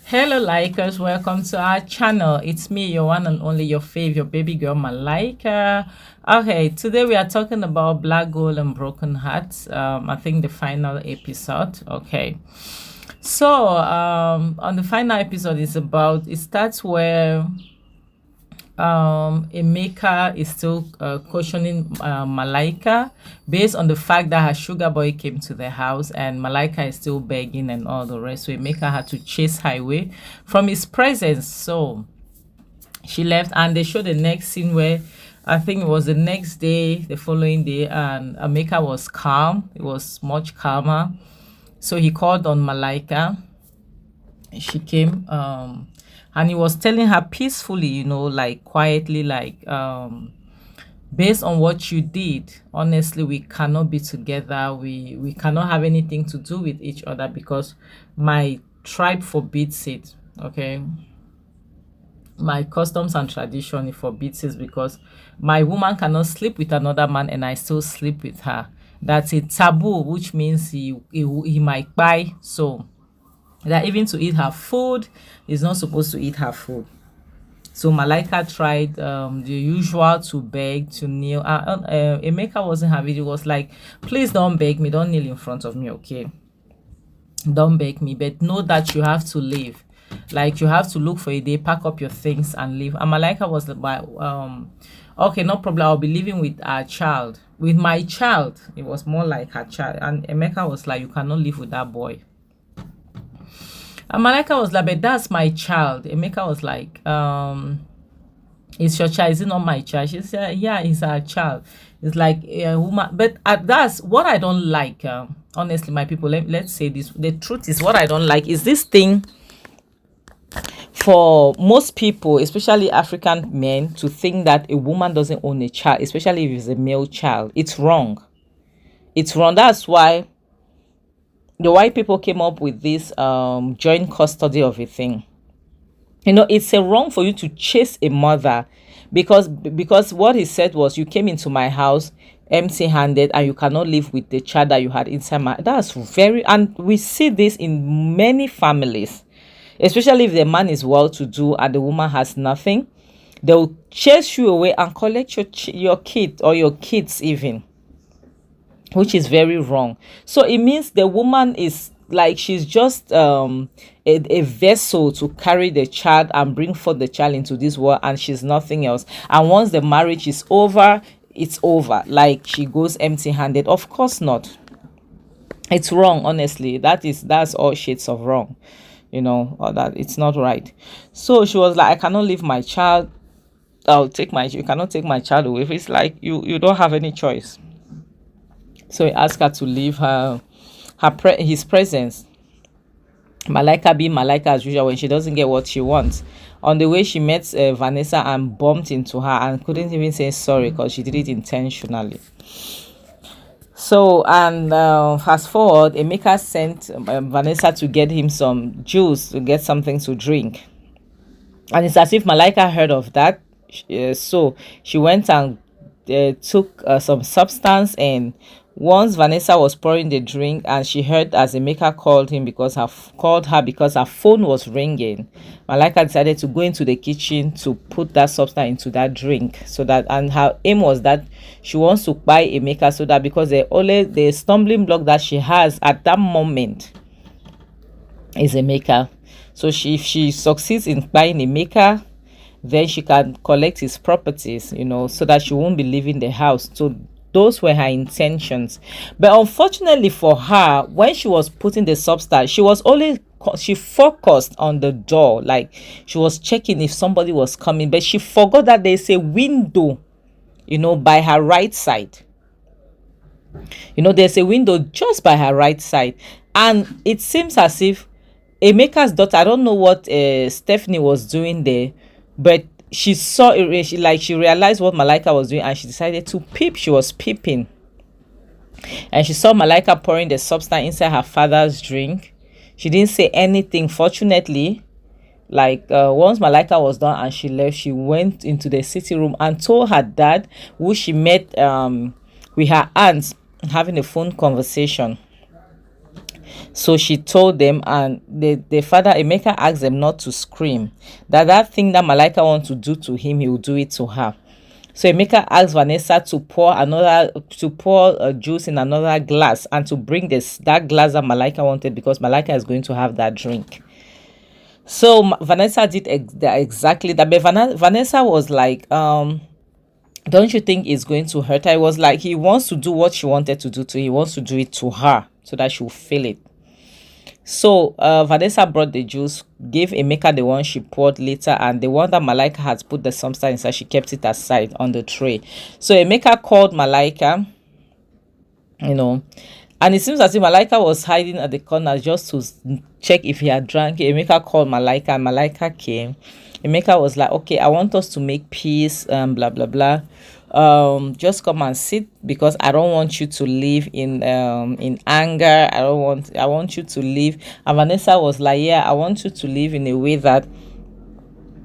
Hello, likers. Welcome to our channel. It's me, your one and only, your favorite baby girl, Malaïka. Okay, today we are talking about Black Gold and Broken Hearts. I think the final episode. Okay, so on the final episode, it starts where Emeka is still cautioning Malaika based on the fact that her sugar boy came to the house and Malaika is still begging and all the rest. So Emeka had to chase her away from his presence. So she left, and they showed the next scene where I think it was the next day, the following day, and Emeka was calm. It was much calmer. So he called on Malaika. She came. And he was telling her peacefully, like quietly, like based on what you did, honestly, we cannot be together. We cannot have anything to do with each other because my tribe forbids it. Okay, my customs and tradition forbids it because my woman cannot sleep with another man and I still sleep with her. That's a taboo, which means he might buy. So that even to eat her food, is not supposed to eat her food. So Malaika tried the usual to beg, to kneel. Emeka wasn't having it. Was like, please don't beg me, don't kneel in front of me, okay? Don't beg me, but know that you have to leave. Like, you have to look for a day, pack up your things and leave. And Malaika was like, okay, no problem, I'll be living with our child. With my child. It was more like her child. And Emeka was like, you cannot live with that boy. And Malaika was like, but that's my child. Emeka was like, it's your child, is it not my child? She said, yeah, it's our child. It's like a woman. But that's what I don't like. Honestly, my people, let's say this. The truth is, what I don't like is this thing for most people, especially African men, to think that a woman doesn't own a child, especially if it's a male child. It's wrong. It's wrong. That's why the white people came up with this joint custody of a thing. It's a wrong for you to chase a mother because what he said was, you came into my house empty-handed and you cannot live with the child that you had inside my. That's very, and we see this in many families, especially if the man is well-to-do and the woman has nothing. They'll chase you away and collect your kid or your kids even, which is very wrong. So it means the woman is like, she's just a vessel to carry the child and bring forth the child into this world, and she's nothing else. And once the marriage is over, it's over. Like, she goes empty-handed. Of course not. It's wrong, honestly. That's all shades of wrong, or that it's not right. So she was like, I cannot leave my child. You cannot take my child away. It's like you don't have any choice. So he asked her to leave his presence. Malaika being Malaika as usual, when she doesn't get what she wants. On the way, she met Vanessa and bumped into her and couldn't even say sorry because she did it intentionally. So, and fast forward, Emeka sent Vanessa to get him some juice, to get something to drink. And it's as if Malaika heard of that. So she went and took some substance, and once Vanessa was pouring the drink and she heard as Emeka called her because her phone was ringing, Malaika decided to go into the kitchen to put that substance into that drink, so that, and her aim was that she wants to buy Emeka, so that because the stumbling block that she has at that moment is Emeka. So if she succeeds in buying Emeka, then she can collect his properties, so that she won't be leaving the house. So those were her intentions. But unfortunately for her, when she was putting the substance, she focused on the door, like she was checking if somebody was coming, but she forgot that there's a window, by her right side. There's a window just by her right side, and it seems as if Emeka's daughter, I don't know what Stephanie was doing there, but she saw it. She realized what Malaika was doing, and she decided to peep. She was peeping, and she saw Malaika pouring the substance inside her father's drink. She didn't say anything, fortunately. Once Malaika was done and she left, she went into the sitting room and told her dad, who she met with her aunt, having a phone conversation. So she told them, and the father, Emeka, asked them not to scream. That thing that Malaika wants to do to him, he will do it to her. So Emeka asked Vanessa to pour juice in another glass and to bring that glass that Malaika wanted, because Malaika is going to have that drink. So Vanessa did exactly that. But Vanessa was like, don't you think it's going to hurt her? It was like he wants to do what she wanted to do to him. He wants to do it to her so that she'll feel it. So Vanessa brought the juice, gave Emeka the one she poured later, and the one that Malaika had put the substance inside, she kept it aside on the tray. So Emeka called Malaika, and it seems as if Malaika was hiding at the corner just to check if he had drank. Emeka called Malaika, and Malaika came. Emeka was like, okay, I want us to make peace, blah blah blah. Just come and sit, because I don't want you to live in anger. I want you to live. And Vanessa was like, yeah, I want you to live in a way that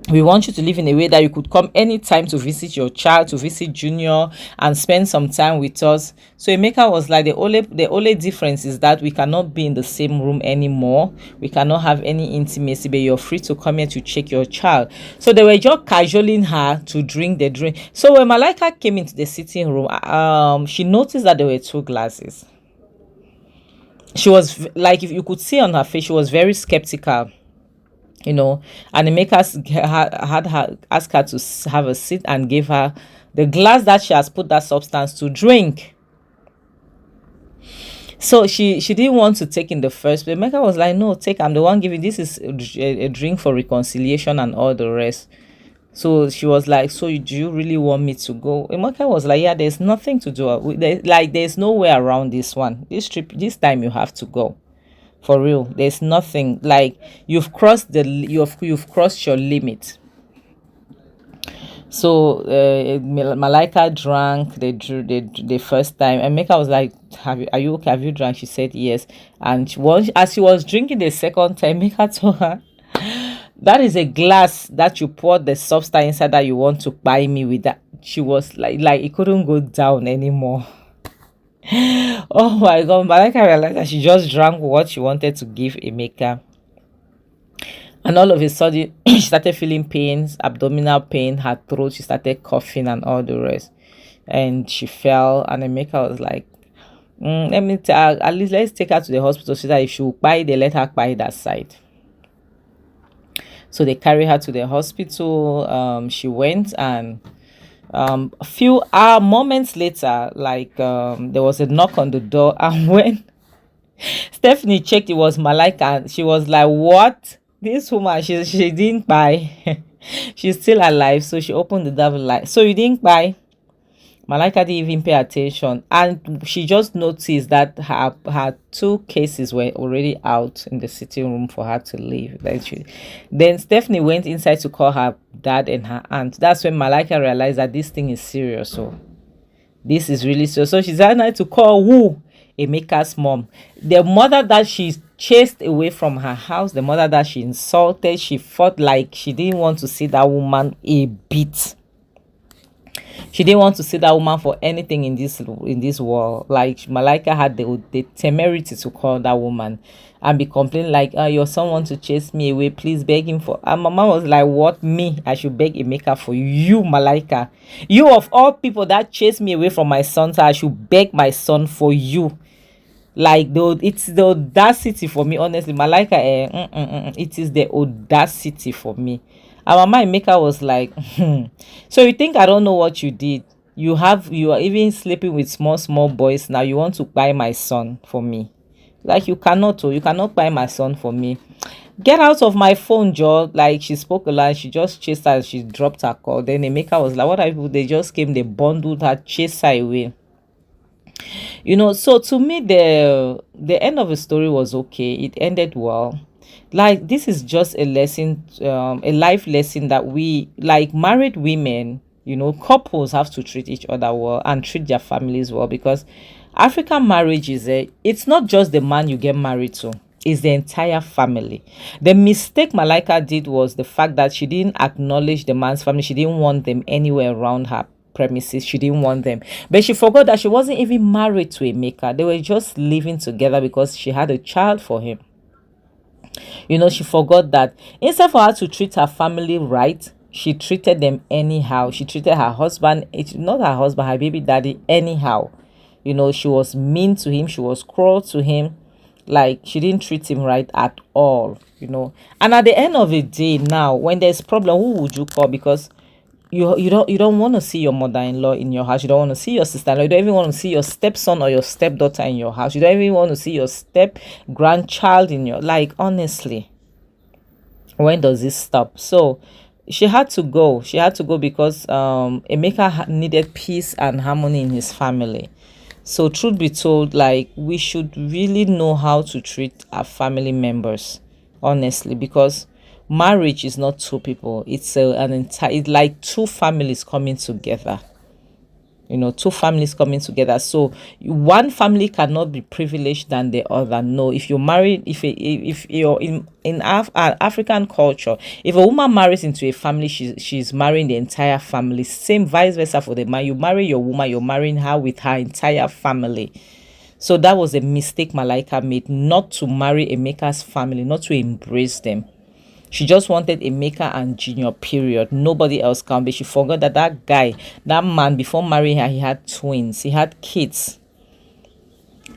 we want you to live in a way that you could come anytime to visit your child, to visit Junior, and spend some time with us. So Emeka was like, the only difference is that we cannot be in the same room anymore. We cannot have any intimacy, but you're free to come here to check your child. So they were just cajoling her to drink the drink. So when Malaika came into the sitting room, she noticed that there were 2 glasses. She was like, if you could see on her face, she was very skeptical. And Emeka had her ask her to have a seat and gave her the glass that she has put that substance to drink. So she didn't want to take in the first place. Emeka was like, no, take, I'm the one giving. This is a drink for reconciliation and all the rest. So she was like, so do you really want me to go? Emeka was like, yeah, there's nothing to do. There's no way around this one. This time you have to go. For real, there's nothing. Like, you've crossed you've crossed your limit. So Malaika drank the first time, and Emeka was like, are you okay? Have you drank? She said yes. And as she was drinking the second time, Emeka told her, that is a glass that you poured the substance inside that you want to buy me with. That she was like it couldn't go down anymore. Oh my god, Malaika realized that she just drank what she wanted to give Emeka. And all of a sudden, she started feeling pains, abdominal pain, her throat, she started coughing and all the rest. And she fell, and Emeka was like, at least let's take her to the hospital so that if she will cry, they let her cry that side. So they carry her to the hospital. She went, and a few moments later, there was a knock on the door, and when Stephanie checked, it was Malaika, and she was like, what? This woman, she didn't buy. She's still alive. So she opened the door, like, so you didn't buy? Malaika didn't even pay attention, and she just noticed that her 2 cases were already out in the sitting room for her to leave. Then Stephanie went inside to call her dad and her aunt. That's when Malaika realized that this thing is serious. So this is really serious. So she decided to call who? Emeka's mom. The mother that she chased away from her house, the mother that she insulted, she fought like she didn't want to see that woman a bit. She didn't want to see that woman for anything in this world. Like, Malaika had the temerity to call that woman and be complaining like, your son wants to chase me away, please beg him for. And Mama was like, what, me? I should beg Emeka for you, Malaika? You of all people that chased me away from my son, so I should beg my son for you? Like, it's the audacity for me, honestly. Malaika, it is the audacity for me. And Mama Emeka was like, so you think I don't know what you did? You are even sleeping with small boys. Now you want to buy my son for me? Like, you cannot buy my son for me. Get out of my phone, Joe. Like, she spoke a lot. She just chased her. She dropped her call. Then Emeka was like, what are people? They just came, they bundled her, chased her away. So to me, the end of the story was okay. It ended well. Like, this is just a lesson, a life lesson that we, like married women, couples have to treat each other well and treat their families well, because African marriage it's not just the man you get married to, it's the entire family. The mistake Malaika did was the fact that she didn't acknowledge the man's family. She didn't want them anywhere around her premises. She didn't want them. But she forgot that she wasn't even married to Emeka. They were just living together because she had a child for him. You know, she forgot that instead for her to treat her family right, she treated them anyhow. She treated her husband, not her husband, her baby daddy, anyhow. You know, she was mean to him. She was cruel to him. Like, she didn't treat him right at all, you know. And at the end of the day, now, when there's problem, who would you call? Because you don't want to see your mother-in-law in your house. You don't want to see your sister-in-law. You don't even want to see your stepson or your stepdaughter in your house. You don't even want to see your step grandchild in your, like, honestly, when does this stop? So she had to go. She had to go because Emeka needed peace and harmony in his family. So truth be told, like, we should really know how to treat our family members, honestly, because marriage is not two people. It's it's like two families coming together. You know, two families coming together. So one family cannot be privileged than the other. No, if you're married, if you're in African culture, if a woman marries into a family, she's marrying the entire family. Same vice versa for the man. You marry your woman, you're marrying her with her entire family. So that was a mistake Malaïka made, not to marry Emeka's family, not to embrace them. She just wanted Emeka and Junior, period. Nobody else can be. She forgot that that guy, that man, before marrying her, he had twins. He had kids.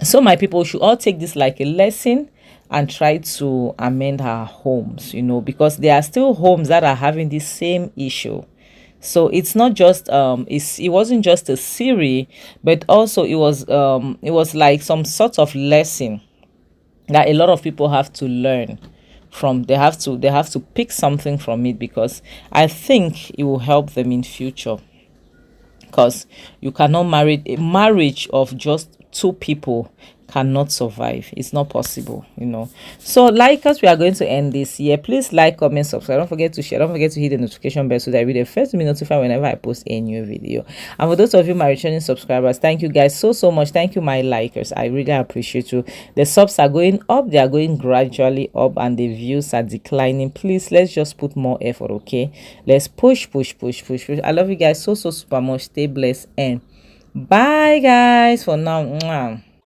So my people should all take this like a lesson and try to amend our homes, you know, because there are still homes that are having the same issue. So it's not just it wasn't just a series, but also it was like some sort of lesson that a lot of people have to learn from. They have to pick something from it, because I think it will help them in future. Because you cannot marry, a marriage of just two people cannot survive. It's not possible, you know. So like us, we are going to end this here. Please like, comment, subscribe. Don't forget to share. Don't forget to hit the notification bell so that you'll be the first to be notified whenever I post a new video. And for those of you my returning subscribers, thank you guys so much. Thank you, my likers. I really appreciate you. The subs are going up. They are going gradually up, and the views are declining. Please, let's just put more effort, okay? Let's push. I love you guys so super much. Stay blessed and bye guys for now. Mwah.